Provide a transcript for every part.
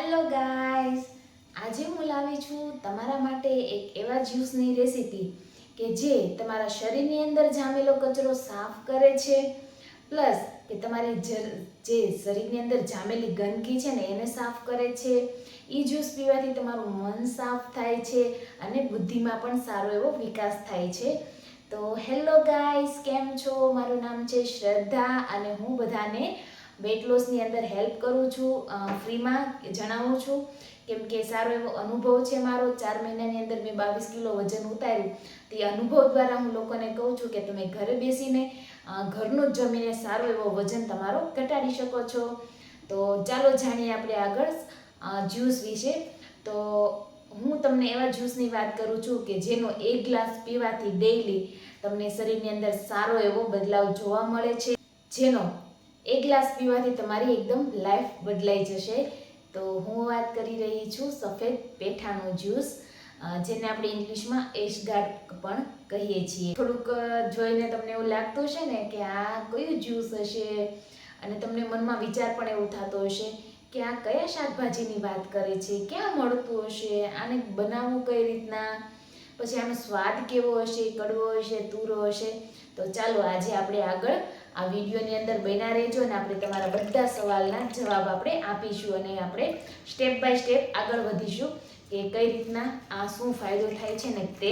Hello guys, આજે હું લાવી છું તમારા માટે એક એવા જ્યુસની રેસીપી કે જે તમારા શરીરની અંદર જામેલો કચરો સાફ કરે છે, પ્લસ કે તમારી જે શરીરની અંદર જામેલી ગંદકી છે ને એને સાફ કરે છે. એ જ્યુસ પીવાથી તમારું મન સાફ થાય છે અને બુદ્ધિમાં પણ સારો એવો વિકાસ થાય છે. તો હેલો ગાઈસ, કેમ છો? મારું નામ છે શ્રદ્ધા અને હું બધાને વેટ લોસની અંદર હેલ્પ કરું છું, ફ્રીમાં જણાવું છું. કેમ કે સારો એવો અનુભવ છે મારો. 4 મહિનાની અંદર મેં 22 કિલો વજન ઉતાર્યું. તે અનુભવ દ્વારા હું લોકોને કહું છું કે તમે ઘરે બેસીને ઘરનું જ જમીને સારો એવો વજન તમારો ઘટાડી શકો છો. તો ચાલો જાણીએ આપણે આગળ જ્યુસ વિશે. તો હું તમને એવા જ્યુસની વાત કરું છું કે જેનો 1 ગ્લાસ પીવાથી ડેઈલી તમને શરીરની અંદર સારો એવો બદલાવ જોવા મળે છે. જેનો 1 ગ્લાસ પીવાથી તમારી એકદમ લાઈફ બદલાઈ જશે. તો હું વાત કરી રહી છું સફેદ પેઠાનો જ્યુસ, જેને આપણે ઇંગ્લિશમાં એશગાર્ડ પણ કહીએ છીએ. થોડુંક જોઈને તમને એવું લાગતું હશે ને કે આ કયું જ્યુસ હશે, અને તમને મનમાં વિચાર પણ એવો થતો હશે કે આ કયા શાકભાજીની વાત કરે છે, ક્યાં મળતું હશે, આને બનાવવું કઈ રીતના, પછી આનો સ્વાદ કેવો હશે, કડવો હશે, તુરો હશે. તો ચાલો આજે આપણે આગળ આ વિડીયોની અંદર બન્યા રહેજો અને આપણે તમારા બધા સવાલના જવાબ આપણે આપીશું અને આપણે સ્ટેપ બાય સ્ટેપ આગળ વધીશું કે કઈ રીતના આ શું ફાયદો થાય છે ને તે.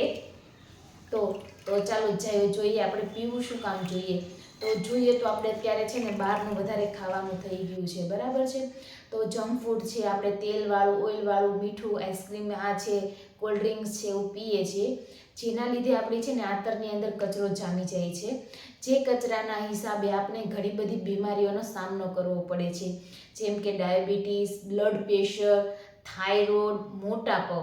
તો ચાલો જોઈએ આપણે પીવું શું કામ જોઈએ. તો જોઈએ તો આપણે અત્યારે છે ને બહારનું વધારે ખાવાનું થઈ ગયું છે, બરાબર છે. તો જંક ફૂડ છે, આપણે તેલવાળું, ઓઇલવાળું, મીઠું, આઈસ્ક્રીમ આ છે, કોલ્ડ ડ્રિંક્સ છે, એવું પીએ છીએ. જેના લીધે આપણી છે ને આંતરની અંદર કચરો જામી જાય છે. જે કચરાના હિસાબે આપણે ઘણી બધી બીમારીઓનો સામનો કરવો પડે છે, જેમ કે ડાયાબિટીસ, બ્લડ પ્રેશર, થાઇરોઇડ, મોટાપો,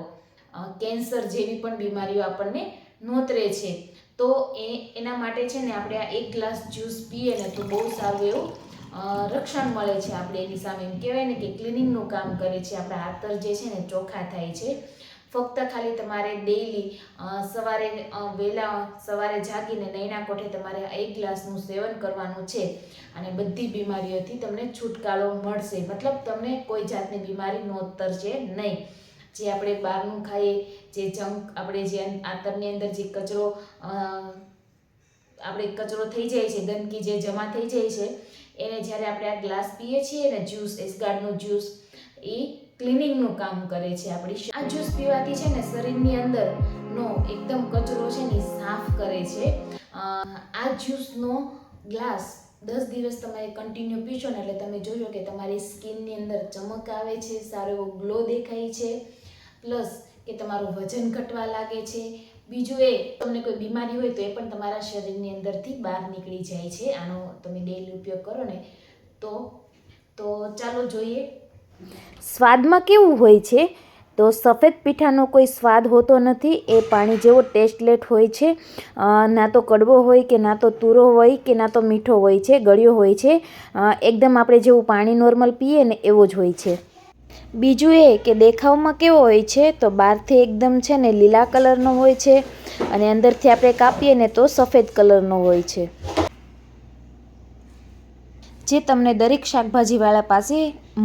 કેન્સર જેવી પણ બીમારીઓ આપણને નોતરે છે. તો એના માટે છે ને આપણે આ 1 ગ્લાસ જ્યુસ પીએ ને તો બહુ સારું એવું રક્ષણ મળે છે. આપણે એની સામે એમ કહેવાય ને કે ક્લિનિંગનું કામ કરે છે. આપણા આંતર જે છે ને ચોખ્ખા થાય છે. ફક્ત ખાલી તમારે ડેઈલી સવારે જાગીને નૈના કોઠે તમારે 1 ગ્લાસનું સેવન કરવાનું છે અને બધી બીમારીઓથી તમને છુટકારો મળશે. મતલબ તમને કોઈ જાતની બીમારી નોતરશે નહીં. જે આપણે બહારનું ખાઈએ, જે જંક આપણે જે આંતરની અંદર જે કચરો થઈ જાય છે, ગંદકી જે જમા થઈ જાય છે, એને જ્યારે આપણે આ ગ્લાસ પીએ છીએ ને જ્યુસ, એશગાર્ડનો જ્યુસ, એ ક્લિનિંગનું કામ કરે છે. આપણી આ જ્યુસ પીવાથી છે ને શરીરની અંદરનો એકદમ કચરો છે ને સાફ કરે છે. આ જ્યુસનો ગ્લાસ 10 દિવસ તમે કન્ટિન્યુ પીશો ને એટલે તમે જોશો કે તમારી સ્કિનની અંદર ચમક આવે છે, સારો એવો ગ્લો દેખાય છે, પ્લસ કે તમારું વજન ઘટવા લાગે છે. બીજું એ તમને કોઈ બીમારી હોય તો એ પણ તમારા શરીરની અંદરથી બહાર નીકળી જાય છે. આનો તમે ડેઈલી ઉપયોગ કરો ને તો ચાલો જોઈએ સ્વાદમાં કેવું હોય છે. તો સફેદ પીઠાનો કોઈ સ્વાદ હોતો નથી. એ પાણી જેવો ટેસ્ટલેટ હોય છે. ના તો કડવો હોય કે ના તો તુરો હોય કે ના તો મીઠો હોય છે, ગળ્યો હોય છે. એકદમ આપણે જેવું પાણી નોર્મલ પીએ ને એવો જ હોય છે. બીજું એ કે દેખાવમાં કેવો હોય છે તો બહારથી એકદમ છે ને લીલા કલરનો હોય છે અને અંદરથી આપણે કાપીએ ને તો સફેદ કલરનો હોય છે. જે તમને દરેક શાકભાજીવાળા પાસે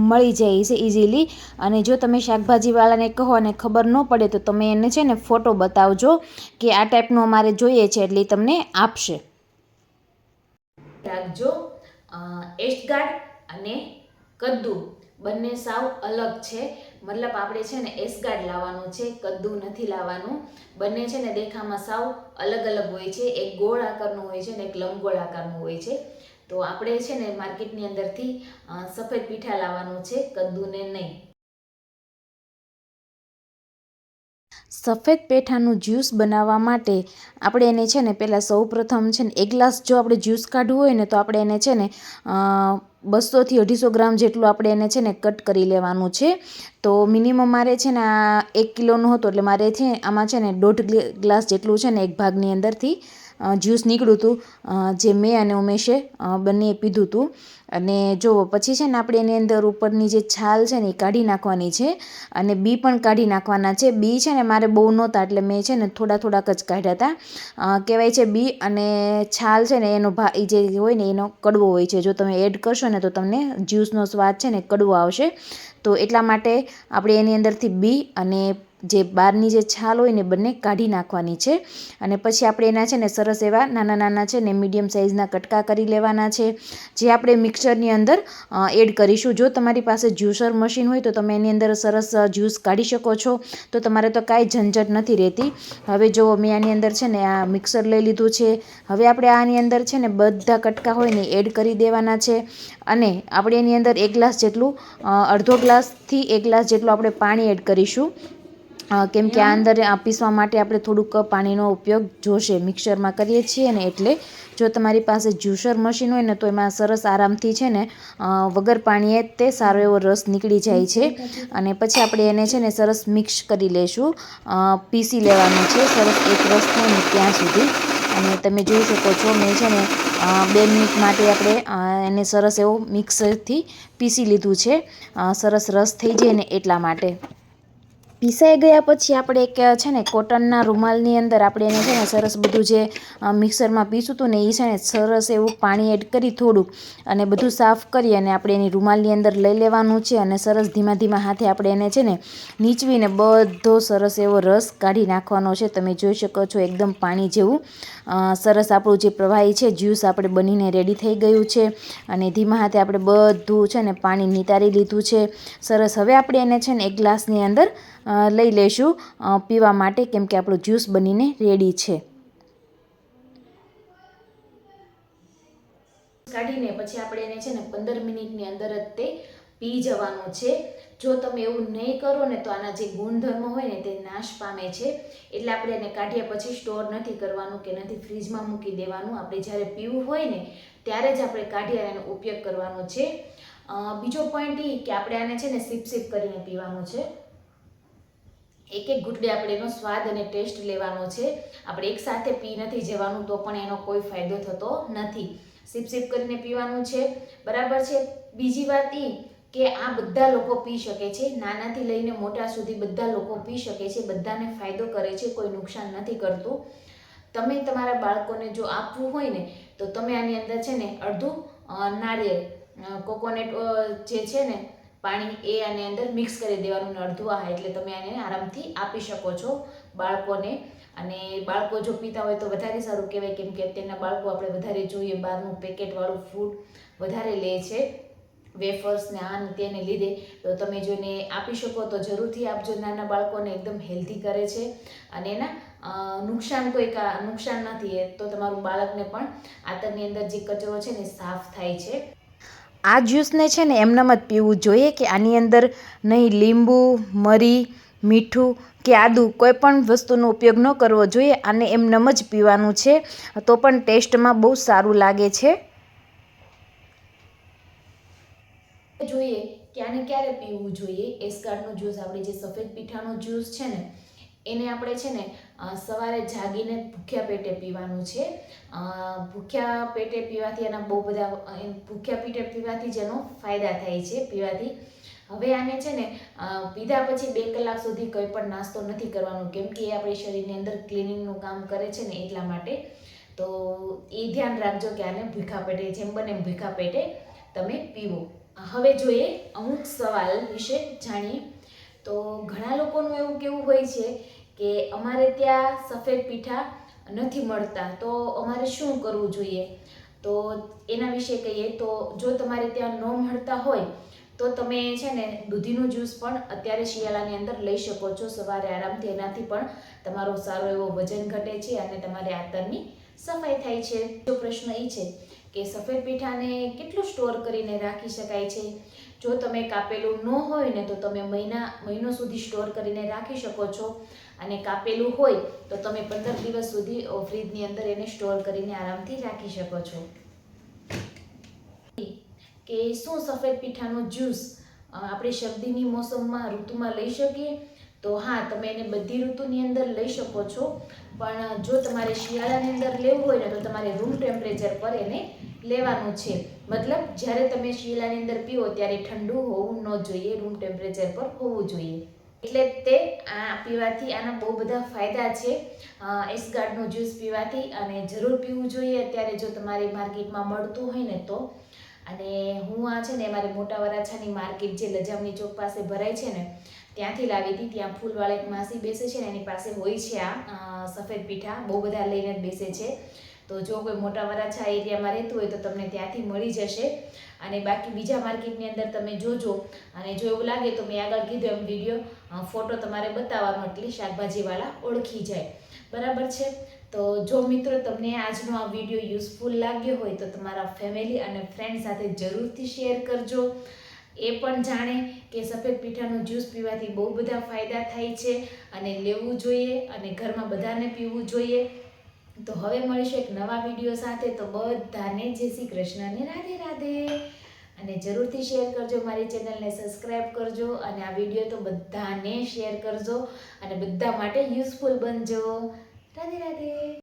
મળી જાય છે ઇઝીલી. અને જો તમે શાકભાજીવાળાને કહો અને ખબર ન પડે તો તમે એને છે ને ફોટો બતાવજો કે આ ટાઈપનું અમારે જોઈએ છે, એટલે તમને આપશે. રાખજો, એશગાર્ડ અને કદ્દુ બંને સાવ અલગ છે. મતલબ આપણે છે ને એશગાર્ડ લાવવાનું છે, કદ્દુ નથી લાવવાનું. બંને છે ને દેખામાં સાવ અલગ અલગ હોય છે. એક ગોળ આકારનું હોય છે ને એક લંબગોળ આકારનું હોય છે. તો આપણે છે ને માર્કેટની અંદરથી સફેદ પીઠા લાવવાનું છે, કદ્દુને નહીં. સફેદ પેઠાનું જ્યુસ બનાવવા માટે આપણે એને છે ને પહેલાં સૌપ્રથમ છે ને 1 ગ્લાસ જો આપણે જ્યુસ કાઢવું હોય ને તો આપણે એને છે ને 200 થી 250 ગ્રામ જેટલું આપણે એને છે ને કટ કરી લેવાનું છે. તો મિનિમમ મારે છે ને આ 1 કિલોનું હતું એટલે મારે છે આમાં છે ને 1.5 ગ્લાસ જેટલું છે ને એક ભાગની અંદરથી જ્યુસ નીકળ્યું હતું, જે મેં અને ઉમેશે બંને પીધું હતું. અને જો પછી છે ને આપણે એની અંદર ઉપરની જે છાલ છે ને એ કાઢી નાખવાની છે અને બી પણ કાઢી નાખવાના છે. બી છે ને મારે બહુ નહોતા એટલે મેં છે ને થોડાક જ કાઢ્યા હતા. કહેવાય છે બી અને છાલ છે ને એનો એ જે હોય ને એનો કડવો હોય છે. જો તમે એડ કરશો ને તો તમને જ્યુસનો સ્વાદ છે ને કડવો આવશે. તો એટલા માટે આપણે એની અંદરથી બી અને જે બહારની જે છાલ હોય ને બંને કાઢી નાખવાની છે. અને પછી આપણે એના છે ને સરસ એવા નાના છે ને મીડિયમ સાઇઝના કટકા કરી લેવાના છે, જે આપણે મિક્સરની અંદર એડ કરીશું. જો તમારી પાસે જ્યુસર મશીન હોય તો તમે એની અંદર સરસ જ્યુસ કાઢી શકો છો, તો તમારે તો કાંઈ ઝંઝટ નથી રહેતી. હવે જો મેં આની અંદર છે ને આ મિક્સર લઈ લીધું છે. હવે આપણે આની અંદર છે ને બધા કટકા હોય ને એડ કરી દેવાના છે અને આપણે એની અંદર 1 ગ્લાસ જેટલું, અડધો ગ્લાસથી 1 ગ્લાસ જેટલું આપણે પાણી એડ કરીશું. કેમ કે આ અંદર પીસવા માટે આપણે થોડુંક પાણીનો ઉપયોગ જોશે. મિક્સરમાં કરીએ છીએ ને એટલે. જો તમારી પાસે જ્યુસર મશીન હોય ને તો એમાં સરસ આરામથી છે ને વગર પાણીએ તે સારો એવો રસ નીકળી જાય છે. અને પછી આપણે એને છે ને સરસ મિક્સ કરી લઈશું, પીસી લેવાનું છે સરસ એક રસ થાય ને ત્યાં સુધી. અને તમે જોઈ શકો છો મેં છે ને 2 મિનિટ માટે આપણે એને સરસ એવો મિક્સરથી પીસી લીધું છે, સરસ રસ થઈ જાય ને એટલા માટે. પીસાઈ ગયા પછી આપણે એક છે ને કોટનના રૂમાલની અંદર આપણે એને છે ને સરસ બધું જે મિક્સરમાં પીસું હતું ને એ છે ને સરસ એવું પાણી એડ કરી થોડુંક અને બધું સાફ કરી અને આપણે એની રૂમાલની અંદર લઈ લેવાનું છે. અને સરસ ધીમા હાથે આપણે એને છે ને નીચવીને બધો સરસ એવો રસ કાઢી નાખવાનો છે. તમે જોઈ શકો છો એકદમ પાણી જેવું સરસ આપણું જે પ્રવાહી છે જ્યુસ આપણે બનીને રેડી થઈ ગયું છે. અને ધીમા હાથે આપણે બધું છે ને પાણી નિતારી લીધું છે સરસ. હવે આપણે એને છે ને એક ગ્લાસની અંદર લઈ લઈશું પીવા માટે, કેમ કે આપણું જ્યુસ બનીને રેડી છે. કાઢીને પછી આપણે એને છે ને 15 મિનિટની અંદર જ તે પી જવાનું છે. જો તમે એવું નહીં કરો ને તો આના જે ગુણધર્મો હોય ને તે નાશ પામે છે. એટલે આપણે એને કાઢ્યા પછી સ્ટોર નથી કરવાનું કે નથી ફ્રીજમાં મૂકી દેવાનું. આપણે જ્યારે પીવું હોય ને ત્યારે જ આપણે કાઢી અને એનો ઉપયોગ કરવાનો છે. બીજો પોઈન્ટ એ કે આપણે આને છે ને સિપ કરીને પીવાનું છે. એક ઘૂંટડે આપણે એનો સ્વાદ અને ટેસ્ટ લેવાનો છે. આપણે એકસાથે પી નથી જવાનું તો પણ એનો કોઈ ફાયદો થતો નથી. સિપ કરીને પીવાનું છે, બરાબર છે. બીજી વાત એ કે આ બધા લોકો પી શકે છે, નાનાથી લઈને મોટા સુધી બધા લોકો પી શકે છે. બધાને ફાયદો કરે છે, કોઈ નુકસાન નથી કરતું. તમે તમારા બાળકોને જો આપવું હોય ને તો તમે આની અંદર છે ને અડધું નારિયેળ કોકોનટ જે છે ને પાણી એ આની અંદર મિક્સ કરી દેવાનું, અડધું એટલે તમે આને આરામથી આપી શકો છો બાળકોને. અને બાળકો જો પીતા હોય તો વધારે સારું કહેવાય, કેમ કે અત્યારના બાળકો આપણે વધારે જોઈએ બહારનું પેકેટવાળું ફૂડ વધારે લે છે, વેફર્સ ને આ ને તેને લીધે. તો તમે જોઈને આપી શકો તો જરૂરથી આપજો. નાના બાળકોને એકદમ હેલ્ધી કરે છે અને એના નુકસાન નથી. તો તમારું બાળકને પણ આંતરની અંદર જે કચરો છે ને સાફ થાય છે. આ જ્યુસને છે ને એમનેમ જ પીવું જોઈએ કે આની અંદર નહીં લીંબુ, મરી, મીઠું કે આદું કોઈ પણ વસ્તુનો ઉપયોગ ન કરવો જોઈએ. આને એમનેમ જ પીવાનું છે તો પણ ટેસ્ટમાં બહુ સારું લાગે છે. જોઈએ કે આને ક્યારે પીવું જોઈએ. એસ્કાર્ડનું જ્યુસ, આપણે જે સફેદ પીઠાનું જ્યુસ છે ને એને આપણે છે ને સવારે જાગીને ભૂખ્યા પેટે પીવાનું છે. ભૂખ્યા પેટે પીવાથી એના બહુ બધા ભૂખ્યા પેટે પીવાથી જ એનો ફાયદા થાય છે પીવાથી. હવે આને છે ને પીધા પછી 2 કલાક સુધી કંઈ પણ નાસ્તો નથી કરવાનો, કેમ કે એ આપણી શરીરની અંદર ક્લિનિંગનું કામ કરે છે ને એટલા માટે. તો એ ધ્યાન રાખજો કે આને ભૂખ્યા પેટે, જેમ બને એમ ભૂખ્યા પેટે તમે પીવો. હવે જોઈએ અમુક સવાલ વિશે જાણીએ. તો ઘણા લોકોનું એવું કહેવું હોય છે કે અમારે ત્યાં સફેદ પીઠા નથી મળતા, તો અમારે શું કરવું જોઈએ. તો એના વિશે કહીએ તો જો તમારે ત્યાં ન મળતા હોય તો તમે છે ને દૂધીનું જ્યુસ પણ અત્યારે શિયાળાની અંદર લઈ શકો છો સવારે આરામથી. એનાથી પણ તમારો સારો એવો વજન ઘટે છે અને તમારી આંતરની સફાઈ થાય છે. જો પ્રશ્ન એ છે કે સફેદ પીઠાને કેટલું સ્ટોર કરીને રાખી શકાય છે. જો તમે કાપેલું ન હોય ને તો તમે મહિનો સુધી સ્ટોર કરીને રાખી શકો છો. અને કાપેલું હોય તો તમે 15 દિવસ સુધી ફ્રીજની અંદર એને સ્ટોર કરીને આરામથી રાખી શકો છો. કે શું સફેદ પીઠાનો જ્યુસ આપણે શરદીની મોસમમાં ઋતુમાં લઈ શકીએ. તો હા, તમે એને બધી ઋતુની અંદર લઈ શકો છો, પણ જો તમારે શિયાળાની અંદર લેવું હોય ને તો તમારે રૂમ ટેમ્પરેચર પર એને લેવાનું છે. મતલબ જ્યારે તમે શિયાળાની અંદર પીવો ત્યારે ઠંડુ હોવું ન જોઈએ, રૂમ ટેમ્પરેચર પર હોવું જોઈએ. એટલે તે આ પીવાથી આના બહુ બધા ફાયદા છે. એસગાર્ડનો જ્યુસ પીવાથી, અને જરૂર પીવું જોઈએ અત્યારે જો તમારી માર્કેટમાં મળતું હોય ને તો. અને હું આ છે ને મારે મોટા વરાછાની માર્કેટ જે લજામણી ચોક પાસે ભરાય છે ને ત્યાંથી લાવી હતી. ત્યાં ફૂલવાળા એક માસી બેસે છે ને એની પાસે હોય છે આ સફેદ પીઠા, બહુ બધા લઈને જ બેસે છે. તો જો કોઈ મોટા વરાછા એરિયામાં રહેતું હોય તો તમને ત્યાંથી મળી જશે. અને બાકી બીજા માર્કેટની અંદર તમે જોજો, અને જો એવું લાગે તો મેં આગળ કીધું એમ વિડીયો ફોટો તમારે બતાવવાનો, એટલે શાકભાજીવાળા ઓળખી જાય. બરાબર છે? તો જો મિત્રો તમને આજનો આ વિડીયો યુઝફુલ લાગ્યો હોય તો તમારા ફેમિલી અને ફ્રેન્ડ સાથે જરૂરથી શેર કરજો. એ પણ જાણે કે સફેદ પીઠાનું જ્યુસ પીવાથી બહુ બધા ફાયદા થાય છે, અને લેવું જોઈએ, અને ઘરમાં બધાને પીવું જોઈએ. તો હવે મળીશું એક નવા વિડીયો સાથે. તો બધાને જય શ્રી કૃષ્ણ અને રાધે રાધે. અને જરૂરથી શેર કરજો, મારી ચેનલને સબસ્ક્રાઈબ કરજો, અને આ વિડીયો તો બધાને શેર કરજો, અને બધા માટે યુઝફુલ બનજો. રાધે રાધે.